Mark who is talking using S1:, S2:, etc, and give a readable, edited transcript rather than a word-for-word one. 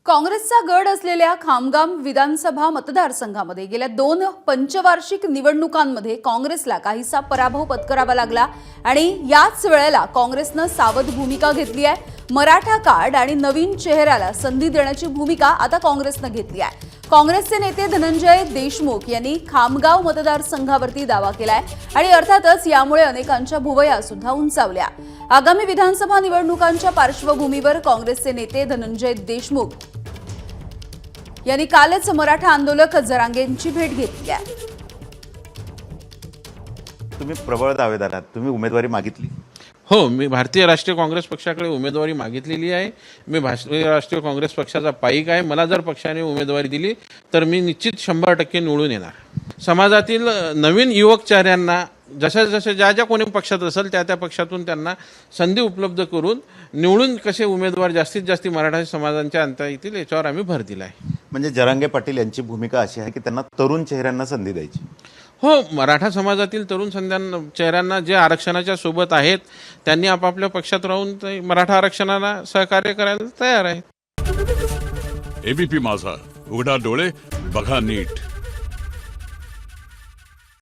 S1: काँग्रेसचा गड असलेल्या खामगाव विधानसभा मतदारसंघामध्ये गेल्या 2 पंचवार्षिक निवडणुकांमध्ये काँग्रेसला काहीसा पराभव पत्करावा लागला आणि याच वेळेला काँग्रेसनं सावध भूमिका घेतली आहे। मराठा कार्ड आणि नवीन चेहऱ्याला संधी देण्याची भूमिका आता काँग्रेसनं घेतली आहे। काँग्रेसचे नेते धनंजय देशमुख यांनी खामगाव मतदारसंघावरती दावा केलाय आणि अर्थातच यामुळे अनेकांच्या भुवया सुद्धा उंचावल्या। आगामी विधानसभा निवडणुकांच्या पार्श्वभूमीवर काँग्रेसचे नेते धनंजय देशमुख यांनी कालच मराठा आंदोलक जरांगेंची भेट घेतली आहे।
S2: तुम्ही प्रबळ दावेदार आहात, तुम्ही उमेदवारी मागितली?
S3: हो, मी भारतीय राष्ट्रीय काँग्रेस पक्षाकडे उमेदवारी मागितलेली आहे। मी भारतीय राष्ट्रीय काँग्रेस पक्षाचा पाईक आहे। मला जर पक्षाने उमेदवारी दिली तर मी निश्चित 100% निवडून येणार। समाजातील नवीन युवक चेहऱ्यांना जसे ज्या कोणी पक्षात असेल त्या पक्षातून त्यांना संधी उपलब्ध करून निवडून कसे उमेदवार जास्तीत जास्त मराठा समाजांच्या आणता येतील याच्यावर आम्ही भर दिला आहे।
S2: म्हणजे जरांगे पाटील यांची भूमिका अशी आहे की त्यांना तरुण चेहऱ्यांना संधी द्यायची।
S3: हो, मराठा समाजातील तरुण चेहऱ्यांना जे आरक्षणाच्या सोबत आहेत त्यांनी आपापल्या पक्षात राहून मराठा आरक्षणाला सहकार्य करायला तयार आहेत।
S4: एबीपी माझा, उघडा डोळे बघा नीट।